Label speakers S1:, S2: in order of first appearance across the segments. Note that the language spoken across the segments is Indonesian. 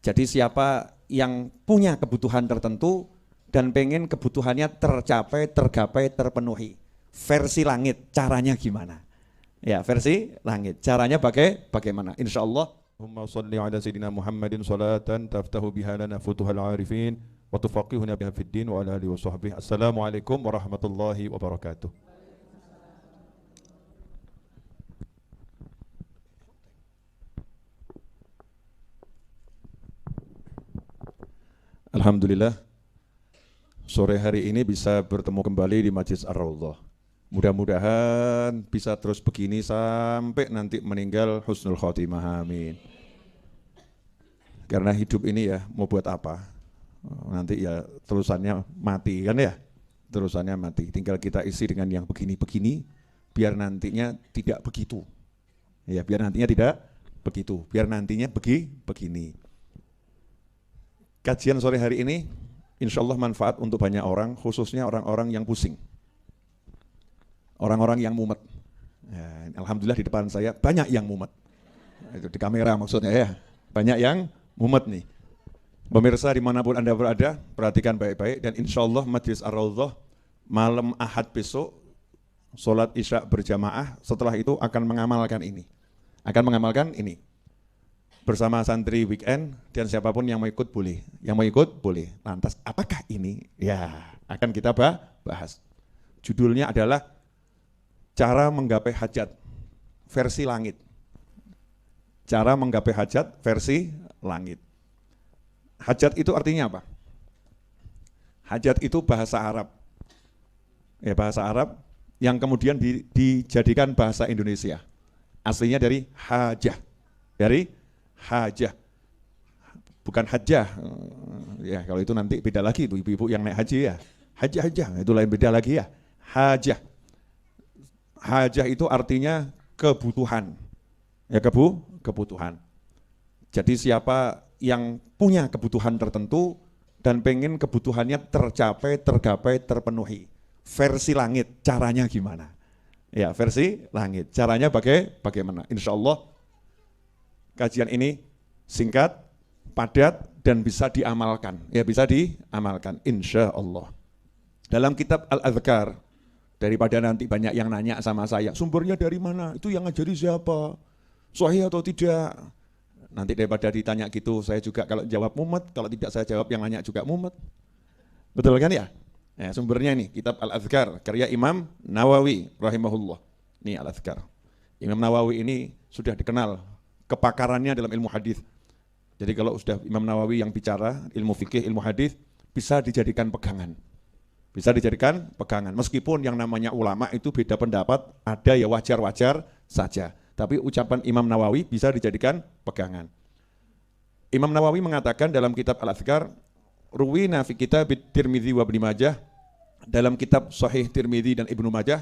S1: Jadi siapa yang punya kebutuhan tertentu dan pengen kebutuhannya tercapai, tergapai, terpenuhi. Versi langit, caranya gimana? Ya, versi langit, caranya bagaimana? Insya Allah.
S2: Allahumma salli ala Sayyidina Muhammadin salatan taftahu biha lana futuhal arifin wa tufaqihuna biha fid din wa ala alihi wa sahbihi. Assalamualaikum warahmatullahi wabarakatuh. Alhamdulillah, sore hari ini bisa bertemu kembali di Majlis Ar-Raudhah. Mudah-mudahan bisa terus begini sampai nanti meninggal husnul khotimah, amin. Karena hidup ini ya mau buat apa? Nanti ya terusannya mati kan ya? Terusannya mati, tinggal kita isi dengan yang begini-begini biar nantinya tidak begitu. Ya, biar nantinya tidak begitu, biar nantinya begini. Kajian sore hari ini insya Allah manfaat untuk banyak orang, khususnya orang-orang yang pusing, orang-orang yang mumet. Ya, alhamdulillah di depan saya banyak yang mumet. Itu di kamera maksudnya ya, banyak yang mumet nih. Pemirsa dimanapun Anda berada, perhatikan baik-baik dan insya Allah Majlis Ar-Raudhah malam Ahad besok, sholat Isya berjamaah, setelah itu akan mengamalkan ini. Bersama santri weekend dan siapapun yang mau ikut boleh. Yang mau ikut boleh. Lantas apakah ini? Ya, akan kita bahas. Judulnya adalah cara menggapai hajat versi langit. Cara menggapai hajat versi langit. Hajat itu artinya apa? Hajat itu bahasa Arab. Ya, bahasa Arab yang kemudian dijadikan bahasa Indonesia. Aslinya dari hajah. Dari hajah, bukan hajah. Ya kalau itu nanti beda lagi itu ibu-ibu yang naik haji ya. Hajah itu lain beda lagi ya. Hajah. Hajah itu artinya kebutuhan. Ya kebutuhan. Jadi siapa yang punya kebutuhan tertentu dan pengen kebutuhannya tercapai, tergapai, terpenuhi. Versi langit, caranya gimana? Ya versi langit, caranya bagaimana? Insya Allah kajian ini singkat, padat, dan bisa diamalkan. Ya bisa diamalkan, insya Allah. Dalam kitab Al-Adhkar, daripada nanti banyak yang nanya sama saya, sumbernya dari mana? Itu yang ngajari siapa? Sahih atau tidak? Nanti daripada ditanya gitu, saya juga kalau jawab mumet, kalau tidak saya jawab yang nanya juga mumet. Betul kan ya? Ya sumbernya ini, kitab Al-Adhkar, karya Imam Nawawi, rahimahullah. Ini Al-Adhkar. Imam Nawawi ini sudah dikenal kepakarannya dalam ilmu hadis. Jadi kalau sudah Imam Nawawi yang bicara ilmu fikih, ilmu hadis bisa dijadikan pegangan. Bisa dijadikan pegangan. Meskipun yang namanya ulama itu beda pendapat, ada ya wajar-wajar saja. Tapi ucapan Imam Nawawi bisa dijadikan pegangan. Imam Nawawi mengatakan dalam kitab Al-Adhkar, ruwina fi kitab Tirmidzi wa Ibnu Majah, dalam kitab Sahih Tirmidzi dan Ibnu Majah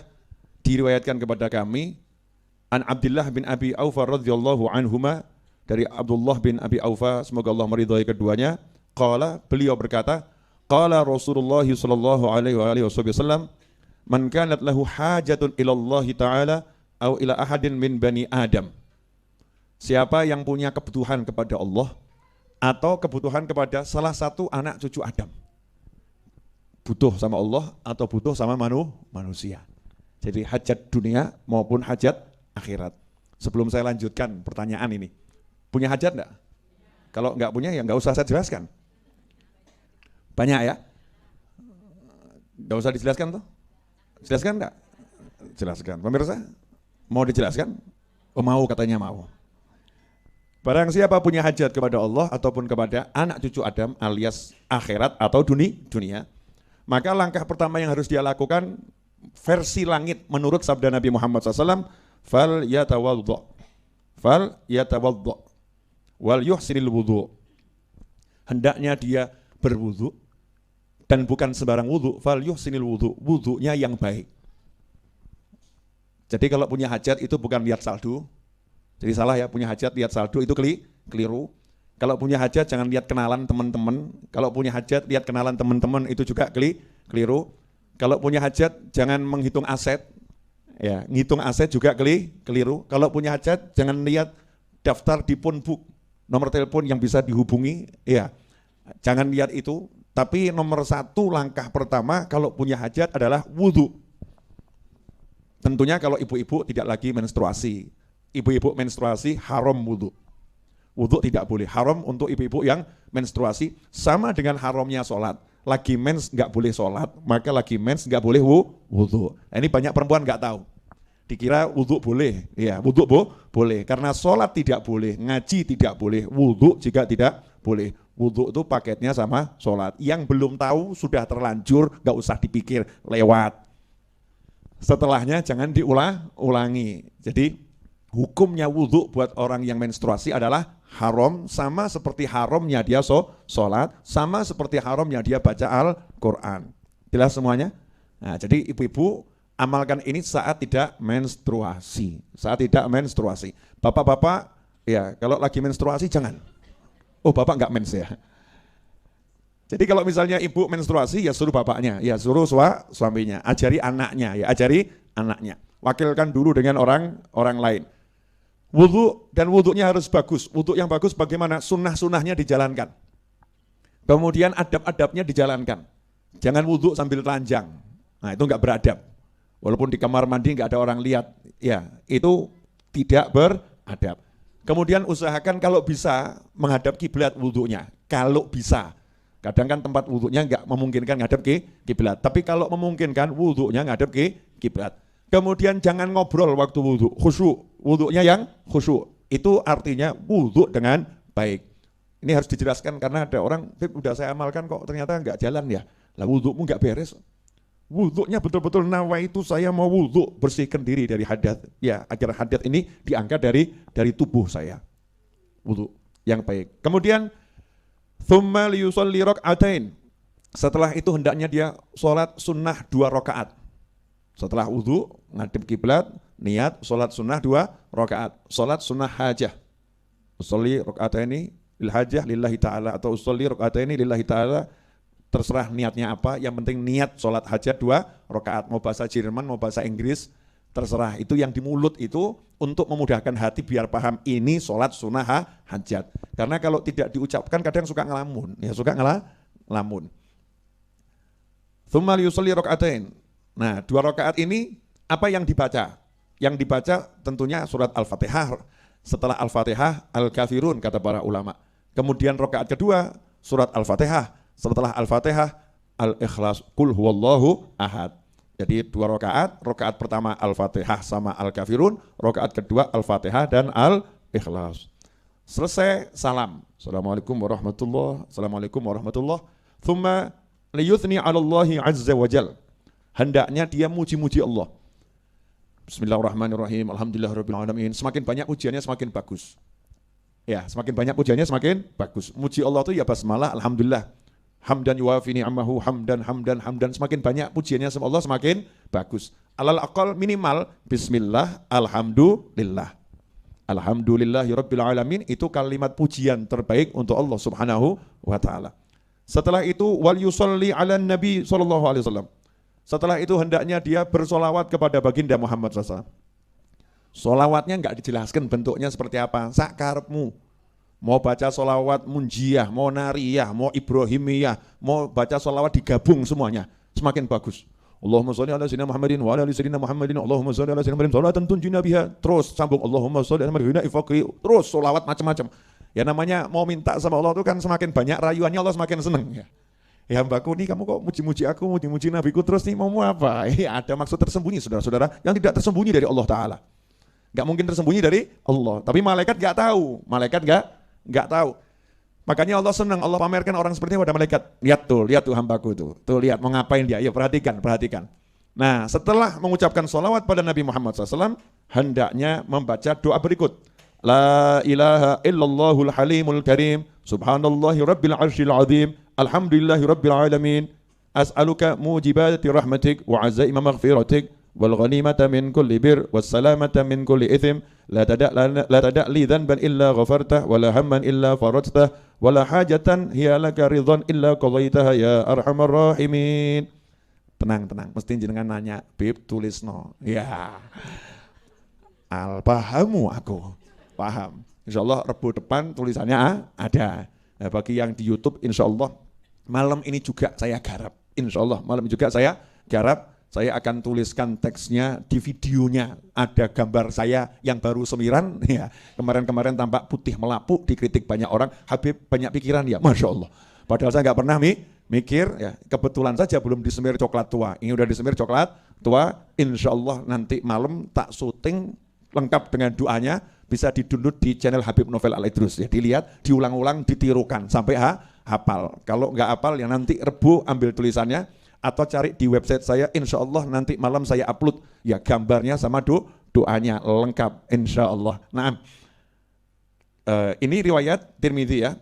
S2: diriwayatkan kepada kami an Abdullah bin Abi Aufa radhiyallahu anhuma, dari Abdullah bin Abi Aufa semoga Allah meridhai keduanya, qala, beliau berkata, qala Rasulullah sallallahu alaihi wasallam, man kanat lahu hajatun ila Allah taala au ila ahadin min bani Adam. Siapa yang punya kebutuhan kepada Allah atau kebutuhan kepada salah satu anak cucu Adam. Butuh sama Allah atau butuh sama manusia. Jadi hajat dunia maupun hajat akhirat. Sebelum saya lanjutkan pertanyaan ini, punya hajat enggak? Kalau enggak punya ya enggak usah saya jelaskan. Banyak ya? Enggak usah dijelaskan tuh? Jelaskan enggak? Jelaskan. Pemirsa, mau dijelaskan? Oh mau, katanya mau. Barang siapa punya hajat kepada Allah ataupun kepada anak cucu Adam alias akhirat atau dunia, maka langkah pertama yang harus dia lakukan versi langit menurut sabda Nabi Muhammad SAW, fal yatawadda wal yuhsinil wudu. Hendaknya dia berwudu dan bukan sembarang wudu, fal yuhsinil wudu, wudunya yang baik. Jadi kalau punya hajat itu bukan lihat saldo. Jadi salah ya, punya hajat lihat saldo itu keliru. Kalau punya hajat jangan lihat kenalan teman-teman. Kalau punya hajat lihat kenalan teman-teman itu juga keliru. Kalau punya hajat jangan menghitung aset. Ya, ngitung aset juga keliru. Kalau punya hajat jangan lihat daftar di phone book. nomor telepon yang bisa dihubungi, ya jangan lihat itu. Tapi nomor satu langkah pertama kalau punya hajat adalah wudhu. Tentunya kalau ibu-ibu tidak lagi menstruasi. Ibu-ibu menstruasi haram wudhu. Wudhu tidak boleh, haram untuk ibu-ibu yang menstruasi, sama dengan haramnya sholat. Lagi mens nggak boleh sholat, maka lagi mens nggak boleh wudhu. Nah, ini banyak perempuan nggak tahu. Dikira wudhu boleh, ya wudhu boleh. Karena sholat tidak boleh, ngaji tidak boleh, wudhu juga tidak boleh. Wudhu itu paketnya sama sholat. Yang belum tahu sudah terlanjur, nggak usah dipikir, lewat. Setelahnya jangan diulangi. Jadi hukumnya wudhu buat orang yang menstruasi adalah haram, sama seperti haramnya dia sholat, sama seperti haramnya dia baca Al-Quran. Jelas semuanya? Nah, jadi ibu-ibu amalkan ini saat tidak menstruasi. Saat tidak menstruasi. Bapak-bapak, ya kalau lagi menstruasi jangan. Oh, bapak nggak mens ya. Jadi kalau misalnya ibu menstruasi, ya suruh bapaknya, ya suruh suaminya, ajari anaknya, ya ajari anaknya. Wakilkan dulu dengan orang lain. Wudhu dan wudhunya harus bagus. Wudhu yang bagus bagaimana? Sunnah-sunnahnya dijalankan. Kemudian adab-adabnya dijalankan. Jangan wudhu sambil telanjang. Nah itu nggak beradab. Walaupun di kamar mandi nggak ada orang lihat, ya itu tidak beradab. Kemudian usahakan kalau bisa menghadap kiblat wudhunya. Kalau bisa. Kadang kan tempat wudhunya nggak memungkinkan ngadep ke kiblat. Tapi kalau memungkinkan wudhunya ngadep ke kiblat. Kemudian jangan ngobrol waktu wudhu, khusyuk. Wudhunya yang khusyuk. Itu artinya wudhu dengan baik. Ini harus dijelaskan karena ada orang, udah saya amalkan kok ternyata nggak jalan ya. Lah wudhumu nggak beres. Wudhunya betul-betul nawaitu saya mau wudhu, bersihkan diri dari hadat. Ya, agar hadat ini diangkat dari tubuh saya. Wudhu yang baik. Kemudian thumma liyusalli rak'atain. Setelah itu hendaknya dia sholat sunnah 2 rakaat. Setelah wudhu, ngadep kiblat, niat sholat sunnah 2 rakaat. Sholat sunnah hajah. Usolli rak'ataini lil hajah lillahi ta'ala atau usolli rak'ataini lillahi ta'ala. Terserah niatnya apa, yang penting niat sholat hajat 2 rakaat. Mau bahasa Jerman, mau bahasa Inggris, terserah. Itu yang di mulut itu untuk memudahkan hati biar paham ini sholat sunnah hajat. Karena kalau tidak diucapkan kadang suka ngelamun, ya suka ngelamun. Tsumma liyusalli rak'atain. Nah, 2 rakaat ini apa yang dibaca? Yang dibaca tentunya surat Al-Fatihah. Setelah Al-Fatihah, Al-Kafirun kata para ulama. Kemudian rakaat kedua surat Al-Fatihah. Setelah Al-Fatihah, Al-Ikhlas, Qul huwallahu ahad. Jadi 2 rakaat, rakaat pertama Al-Fatihah sama Al-Kafirun, rakaat kedua Al-Fatihah dan Al-Ikhlas. Selesai, salam. Assalamualaikum warahmatullahi wabarakatuh. Assalamualaikum warahmatullahi wabarakatuh. Thumma liyuthni 'ala Allahi 'azza wa jal. Hendaknya dia muji-muji Allah. Bismillahirrahmanirrahim. Alhamdulillahirabbil alamin. Semakin banyak pujiannya semakin bagus. Ya, semakin banyak pujiannya semakin bagus. Muji Allah itu ya basmalah, alhamdulillah. Hamdan yuwafi ni'amahu, hamdan. Semakin banyak pujiannya sama Allah semakin bagus. Alal aqal minimal bismillah, alhamdulillah. Alhamdulillahirabbil alamin itu kalimat pujian terbaik untuk Allah Subhanahu wa taala. Setelah itu wal yusalli 'alan nabi sallallahu alaihi wasallam. Setelah itu hendaknya dia bersolawat kepada baginda Muhammad SAW. Solawatnya enggak dijelaskan bentuknya seperti apa. Sakarepmu. Mau baca solawat munjiyah, mau nariyah, mau ibrahimiyah, mau baca solawat digabung semuanya. Semakin bagus. Allahumma sholli ala sayyidina Muhammadin wa ala ali sayyidina Muhammadin. Allahumma sholli ala sayyidina Muhammadin sholatan tunjina biha. Terus sambung Allahumma sholli ala sayyidina ifaqi. Terus solawat macam-macam. Ya namanya mau minta sama Allah itu kan semakin banyak rayuannya Allah semakin senang ya. Ya hambaku nih kamu kok muji-muji aku, muji-muji nabiku terus nih mau apa? Ada maksud tersembunyi saudara-saudara yang tidak tersembunyi dari Allah Ta'ala. Gak mungkin tersembunyi dari Allah. Tapi malaikat gak tahu. Malaikat gak tahu. Makanya Allah senang, Allah pamerkan orang seperti ini pada malaikat. Lihat tuh hambaku tuh. Tuh lihat mau ngapain dia. Ayo perhatikan. Nah setelah mengucapkan sholawat pada Nabi Muhammad SAW, hendaknya membaca doa berikut. La ilaha illallahul halimul karim. Subhanallahi rabbil arshil azim. Alhamdulillahi rabbil alamin. As'aluka mujibati rahmatik wa azaima maghfiratik wal ghanimata min kulli bir was salamata min kulli ithim la tada' li dhanban illa ghafartah wa la hamman illa faradtah wa la hajatan hiya laka ridhan illa qadaitaha ya arhamar rahimin. Tenang, mesti jenengan nanya, Bib tulisno. Ya. Pahamu aku. Paham. Insya Allah Rebo depan tulisannya ada. Nah, bagi yang di YouTube insya Allah malam ini juga saya garap. Insya Allah malam juga saya garap. Saya akan tuliskan teksnya di videonya. Ada gambar saya yang baru semiran. Ya, kemarin-kemarin tampak putih melapuk, dikritik banyak orang. Habib banyak pikiran ya, Masya Allah. Padahal saya nggak pernah mikir, ya kebetulan saja belum disemir coklat tua. Ini udah disemir coklat tua. Insya Allah nanti malam tak syuting lengkap dengan doanya. Bisa di-download di channel Habib Novel Al-Idrus. Ya, dilihat, diulang-ulang, ditirukan sampai hafal. Kalau nggak hafal ya nanti Rebo ambil tulisannya. Atau cari di website saya, insya Allah nanti malam saya upload ya gambarnya sama doanya lengkap insya Allah. Nah, ini riwayat Tirmidzi ya.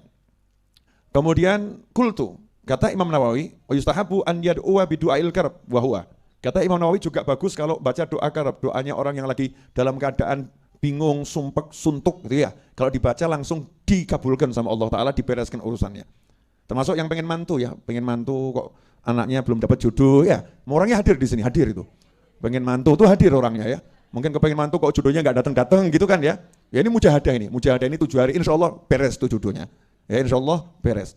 S2: Kemudian kultu, kata Imam Nawawi, yustahabu an yad'uwa bi du'ail karb wa huwa. Kata Imam Nawawi juga bagus kalau baca doa karb, doanya orang yang lagi dalam keadaan bingung, sumpek, suntuk gitu ya. Kalau dibaca langsung dikabulkan sama Allah Ta'ala, dibereskan urusannya. Termasuk yang pengen mantu ya, pengen mantu kok anaknya belum dapat jodoh ya, orangnya hadir di sini, hadir itu. Pengen mantu tuh hadir orangnya ya. Mungkin kepengen mantu kok jodohnya nggak datang-datang gitu kan ya. Ya ini mujahadah ini 7 hari insya Allah beres tuh jodohnya. Ya insya Allah beres.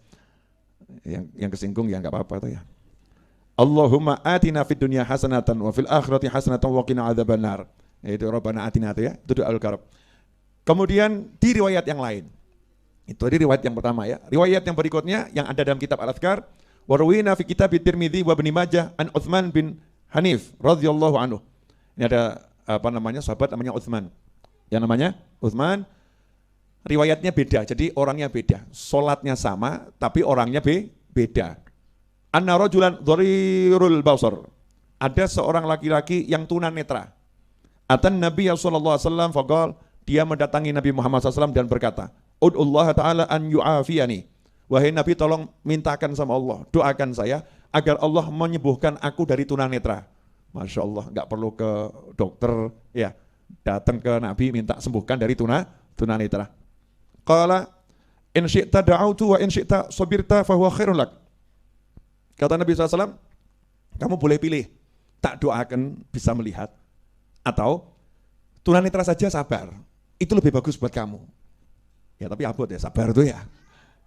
S2: Yang kesinggung ya nggak apa-apa tuh ya. Allahumma atina fid dunya hasanatan wa fil akhirati hasanatan wa qina adzabannar. Itu Rabbana atina itu ya, itu doa al-karab. Kemudian di riwayat yang lain. Itu di riwayat yang pertama ya. Riwayat yang berikutnya yang ada dalam kitab Al-Adhkar, warwina fi kitab Tirmidzi wa Ibnu Majah an Utsman bin Hanif radhiyallahu anhu. Ini ada sahabat namanya Utsman. Yang namanya Utsman, riwayatnya beda, jadi orangnya beda. Salatnya sama tapi orangnya beda. Anna rajulan dharirul basar. Ada seorang laki-laki yang tunanetra. Atan Nabi sallallahu alaihi wasallam faqal, dia mendatangi Nabi Muhammad SAW dan berkata, Ud'ullah ta'ala an yu'afiyani. Wahai Nabi, tolong mintakan sama Allah, doakan saya agar Allah menyembuhkan aku dari tunanetra. Masya Allah, nggak perlu ke dokter, ya datang ke Nabi minta sembuhkan dari tunanetra. Qala in syi'ta da'autu wa in syi'ta sabirta fahuwa khairun lak. Kata Nabi SAW, kamu boleh pilih, tak doakan bisa melihat, atau tunanetra saja sabar, itu lebih bagus buat kamu. Ya tapi abot ya, sabar itu ya.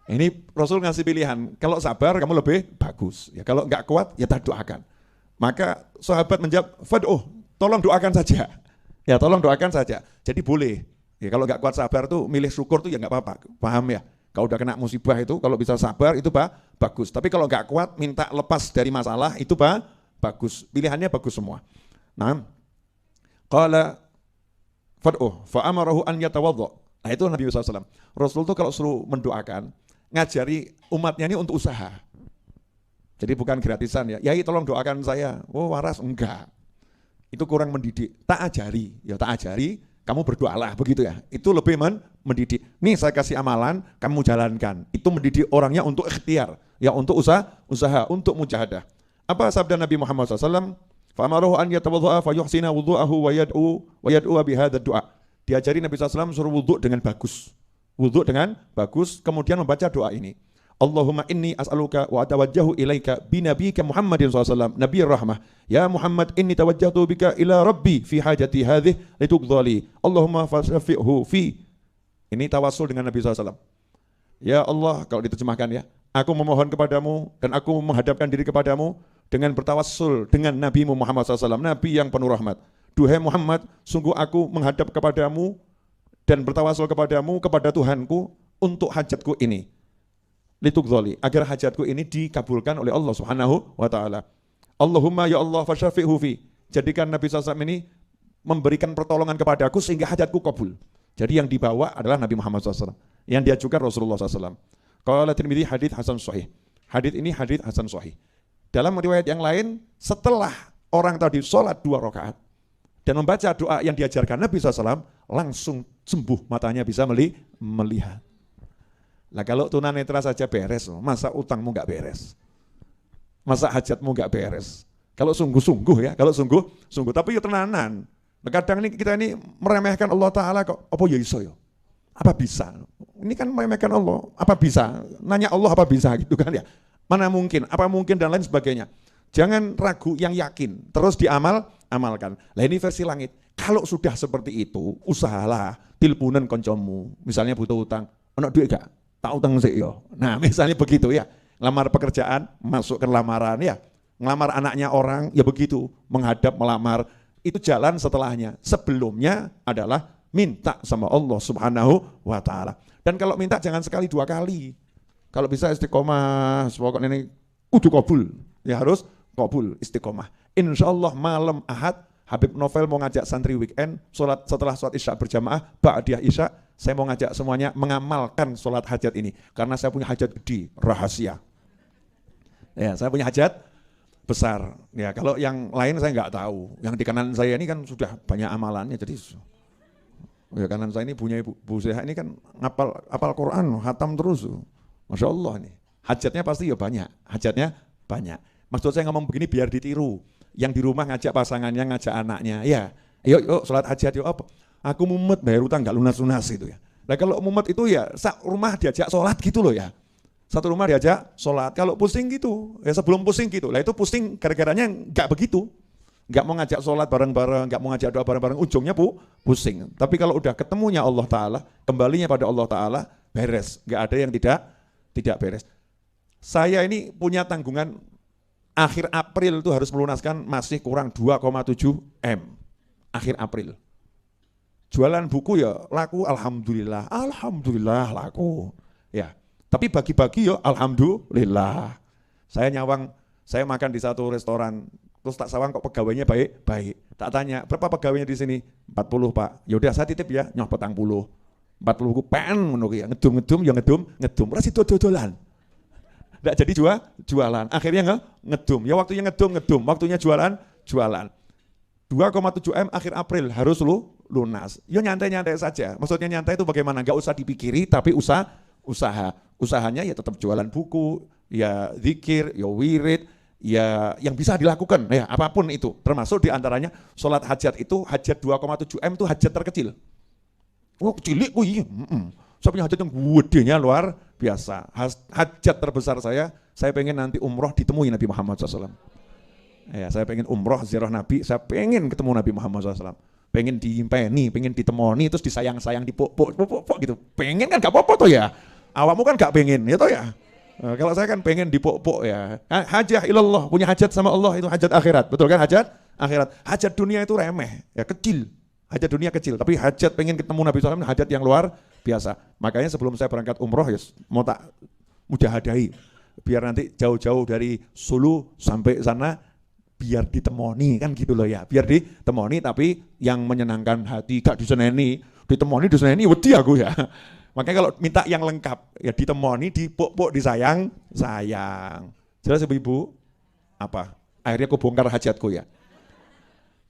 S2: Ini Rasul ngasih pilihan, kalau sabar kamu lebih bagus, ya kalau nggak kuat ya tak doakan. Maka sahabat menjawab, fad'uh, tolong doakan saja. Ya tolong doakan saja. Jadi boleh. Ya kalau nggak kuat sabar tuh milih syukur tuh ya nggak apa-apa. Paham ya? Kalau udah kena musibah itu kalau bisa sabar itu bagus. Tapi kalau nggak kuat minta lepas dari masalah itu bagus. Pilihannya bagus semua. Nah, qala fad'uh fa amarahu an yatawadda. Nah itu Nabi SAW. Rasul tuh kalau suruh mendoakan ngajari umatnya ini untuk usaha. Jadi bukan gratisan ya. Yai tolong doakan saya. Oh waras enggak. Itu kurang mendidik. Tak ajari. Ya tak ajari, kamu berdoalah begitu ya. Itu lebih mendidik. Nih saya kasih amalan, kamu jalankan. Itu mendidik orangnya untuk ikhtiar. Ya untuk usaha, untuk mujahadah. Apa sabda Nabi Muhammad SAW? Fa'amaruhu an yatawaddu'a fa yuhsina wudhu'ahu wa yad'u bihadzal du'a. Diajari Nabi SAW suruh wudhu dengan bagus. Wudhu dengan bagus, kemudian membaca doa ini. Allahumma inni as'aluka wa atawajjahu ilaika binabiyika Muhammadin SAW, Nabi Rahmah. Ya Muhammad, inni tawajjahtu bika ila Rabbi fi hajati hadhih lituqdhali. Allahumma fasyafi'hu fi. Ini tawasul dengan Nabi SAW. Ya Allah, kalau diterjemahkan ya, aku memohon kepadamu dan aku menghadapkan diri kepadamu dengan bertawassul dengan Nabi Muhammad SAW, Nabi yang penuh rahmat. Duhai Muhammad, sungguh aku menghadap kepadamu dan bertawasul kepadamu, kepada Tuhanku untuk hajatku ini. Lituqdhali, agar hajatku ini dikabulkan oleh Allah Subhanahu wa taala. Allahumma ya Allah fasyafi'hu fi. Jadikan Nabi SAW ini memberikan pertolongan kepadaku sehingga hajatku kabul. Jadi yang dibawa adalah Nabi Muhammad SAW. Yang diajukan Rasulullah SAW. Qala Tirmidzi hadits hasan sahih. Hadits ini hadits hasan sahih. Dalam riwayat yang lain, setelah orang tadi sholat 2 rakaat dan membaca doa yang diajarkan Nabi SAW, langsung sembuh, matanya bisa melihat. Nah kalau tunanetra saja beres, masa utangmu nggak beres? Masa hajatmu nggak beres? Kalau sungguh-sungguh ya, kalau sungguh-sungguh, tapi ya tenanan. Kadang ini kita ini meremehkan Allah Ta'ala kok, apa ya iso ya? Apa bisa? Ini kan meremehkan Allah, apa bisa? Nanya Allah apa bisa gitu kan ya? Mana mungkin, apa mungkin dan lain sebagainya. Jangan ragu, yang yakin, terus amalkan. Lah ini versi langit. Kalau sudah seperti itu, usahalah tilpunan koncomu. Misalnya butuh utang, ono duit gak? Tak utang sih yo. Nah, misalnya begitu ya. Ngelamar pekerjaan, masuk ke lamaran ya. Ngelamar anaknya orang, ya begitu. Menghadap, melamar, itu jalan setelahnya. Sebelumnya adalah minta sama Allah Subhanahu wa Ta'ala. Dan kalau minta jangan sekali 2 kali. Kalau bisa istiqomah, pokoknya ini kudu kabul. Ya harus kabul istiqomah. Insya Allah malam Ahad, Habib Novel mau ngajak santri weekend, setelah sholat isya berjamaah, ba'diyah isya, saya mau ngajak semuanya mengamalkan sholat hajat ini. Karena saya punya hajat gede, rahasia. Ya, saya punya hajat besar. Ya, kalau yang lain saya nggak tahu. Yang di kanan saya ini kan sudah banyak amalannya, jadi ya kanan saya ini punya Bu Seha ini kan apal Quran, khatam terus. Masya Allah nih. Hajatnya pasti ya banyak, hajatnya banyak. Maksud saya ngomong begini biar ditiru. Yang di rumah ngajak pasangannya, ngajak anaknya. Ya, yuk sholat hajat yuk apa? Aku mumet bayar utang nggak lunas-lunas gitu ya. Nah kalau mumet itu ya rumah diajak sholat gitu loh ya. Satu rumah diajak sholat. Kalau pusing gitu, ya sebelum pusing gitu. Lah itu pusing gara-garanya nggak begitu. Nggak mau ngajak sholat bareng-bareng, nggak mau ngajak doa bareng-bareng, ujungnya pusing. Tapi kalau udah ketemunya Allah Ta'ala, kembalinya pada Allah Ta'ala, beres. Nggak ada yang tidak beres. Saya ini punya tanggungan akhir April itu harus melunaskan masih kurang 2,7 M. Akhir April. Jualan buku ya laku, alhamdulillah laku. Ya. Tapi bagi-bagi ya alhamdulillah. Saya makan di satu restoran, terus tak sawang kok pegawainya baik. Tak tanya, berapa pegawainya di sini? 40 Pak. Yaudah saya titip ya, nyoh 40. 40 ku pen ngono ya, ngedum ya ngedum. Ora sido dodolan. Nggak jadi jualan. Akhirnya ngedum. Ya waktunya ngedum. Waktunya jualan. 2,7 M akhir April harus lunas. Ya nyantai-nyantai saja. Maksudnya nyantai itu bagaimana? Nggak usah dipikiri tapi usaha. Usahanya ya tetap jualan buku, ya zikir, ya wirid, ya yang bisa dilakukan. Ya apapun itu. Termasuk diantaranya sholat hajat itu, hajat 2,7 M itu hajat terkecil. Oh cilik, oh iya. Saya punya hajat yang gedenya luar biasa. Hajat terbesar saya pengen nanti umroh ditemui Nabi Muhammad SAW. Ya, saya pengen umroh ziarah Nabi, saya pengen ketemu Nabi Muhammad SAW. Pengen diimpeni, pengen ditemoni, terus disayang-sayang, dipok gitu. Pengen kan gak apa-apa tuh ya. Awakmu kan gak pengen, ya toh ya. Nah, kalau saya kan pengen dipok ya. Hajah ilallah, punya hajat sama Allah itu hajat akhirat. Betul kan hajat akhirat. Hajat dunia itu remeh, ya kecil. Hajat dunia kecil, tapi hajat pengen ketemu Nabi SAW hajat yang luar biasa. Makanya sebelum saya berangkat umroh ya mau tak mujahadahi. Biar nanti jauh-jauh dari Sulu sampai sana biar ditemoni kan gitu loh ya. Biar ditemoni tapi yang menyenangkan hati, gak diseneni. Ditemoni wedi aku ya. Makanya kalau minta yang lengkap ya ditemoni, dipok-pok, disayang. Jelas ibu-ibu? Apa? Akhirnya aku bongkar hajatku ya.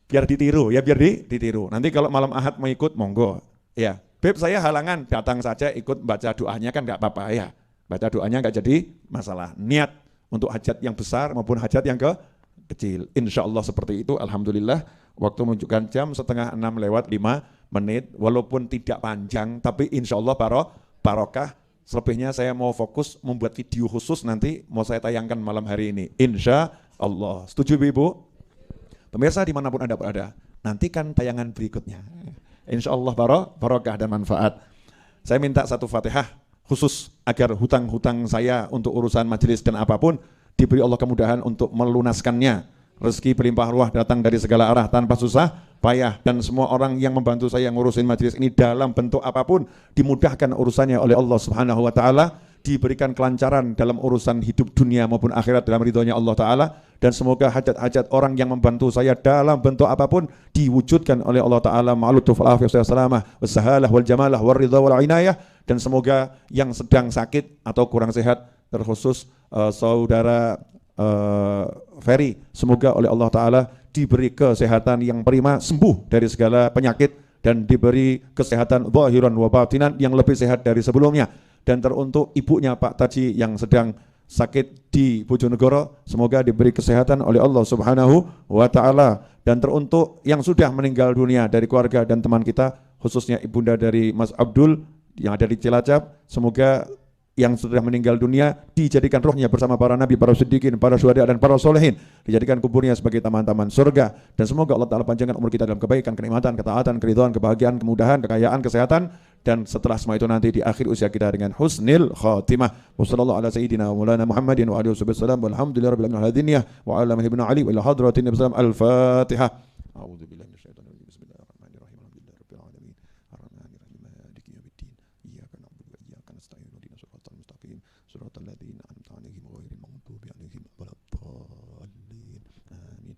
S2: Biar ditiru, ya biar ditiru. Nanti kalau malam Ahad mau ikut, monggo. Ya, Beb saya halangan, datang saja ikut baca doanya kan nggak apa-apa ya. Baca doanya nggak jadi masalah. Niat untuk hajat yang besar maupun hajat yang kecil. Insya Allah seperti itu, alhamdulillah. Waktu menunjukkan jam 5:30 walaupun tidak panjang, tapi insya Allah barokah. Selebihnya saya mau fokus membuat video khusus nanti mau saya tayangkan malam hari ini. Insya Allah. Setuju Ibu? Pemirsa dimanapun Anda berada, nantikan tayangan berikutnya. Insya Allah barokah dan manfaat. Saya minta satu Fatihah khusus agar hutang-hutang saya untuk urusan majelis dan apapun diberi Allah kemudahan untuk melunaskannya. Rezeki berlimpah ruah datang dari segala arah tanpa susah payah, dan semua orang yang membantu saya ngurusin majelis ini dalam bentuk apapun dimudahkan urusannya oleh Allah Subhanahu wa Ta'ala, diberikan kelancaran dalam urusan hidup dunia maupun akhirat dalam ridhonya Allah Ta'ala, dan semoga hajat-hajat orang yang membantu saya dalam bentuk apapun diwujudkan oleh Allah Ta'ala ma'alutuf al-afiyah wassalamah wassahalah wal jamalah wal ridha wal inayah. Dan semoga yang sedang sakit atau kurang sehat, terkhusus saudara Ferry, semoga oleh Allah Ta'ala diberi kesehatan yang prima, sembuh dari segala penyakit dan diberi kesehatan zahiran wa batinan yang lebih sehat dari sebelumnya. Dan teruntuk ibunya Pak Taji yang sedang sakit di Bojonegoro, semoga diberi kesehatan oleh Allah Subhanahu wa Ta'ala. Dan teruntuk yang sudah meninggal dunia dari keluarga dan teman kita, khususnya ibunda dari Mas Abdul yang ada di Cilacap, semoga yang sudah meninggal dunia dijadikan rohnya bersama para nabi, para siddiqin, para syuhada dan para solehin, dijadikan kuburnya sebagai taman-taman surga. Dan semoga Allah Ta'ala panjangkan umur kita dalam kebaikan, kenikmatan, ketaatan, keridhaan, kebahagiaan, kemudahan, kekayaan, kesehatan, dan setelah semua itu nanti di akhir usia kita dengan husnil khatimah. Wassallallahu ala sayyidina wa maulana Muhammadin wa alihi wasallam walhamdulillahi rabbil alamin hadiniyah wa ala ibn Ali wa ila hadratin nabi sallam al-fatihah. A'udzu billahi minasyaitonir rajim. Bismillahirrahmanirrahim. Alhamdulillahi rabbil alamin. Arrahmanir rahim. Maliki yaumiddin. Iyyaka na'budu wa iyyaka nasta'in. Ihdinas siratal mustaqim. Siratal ladzina an'amta 'alaihim ghairil maghdubi 'alaihim waladdallin. Amin.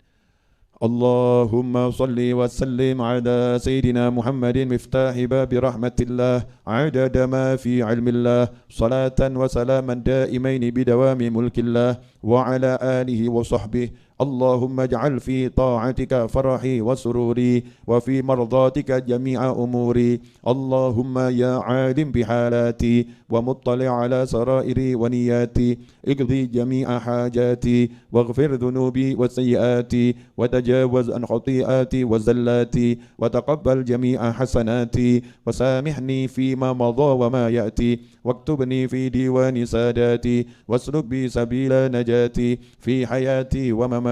S2: اللهم صل وسلم على سيدنا محمد مفتاح باب رحمة الله عدد ما في علم الله صلاة وسلاما دائمين بدوام ملك الله وعلى آله وصحبه. اللهم اجعل في طاعتك فرحي وسروري وفي مرضاتك جميع أموري. اللهم يا عالم بحالاتي ومطلع على سرائري ونياتي اقضي جميع حاجاتي واغفر ذنوبي وسيئاتي وتجاوز عن خطيئاتي وزلاتي وتقبل جميع حسناتي وسامحني فيما مضى وما يأتي واكتبني في ديوان ساداتي واسلك بي سبيل نجاتي في حياتي ومماتي.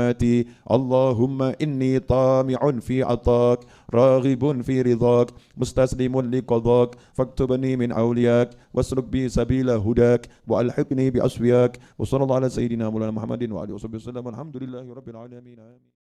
S2: اللهم إني طامع في عطاك راغب في رضاك مستسلم لقضاك فاكتبني من أولياك واسلك بي سبيل هداك وألحقني بأسوياك. وصلى الله على سيدنا مولانا محمد وعلى آله وصحبه وسلم والحمد لله رب العالمين.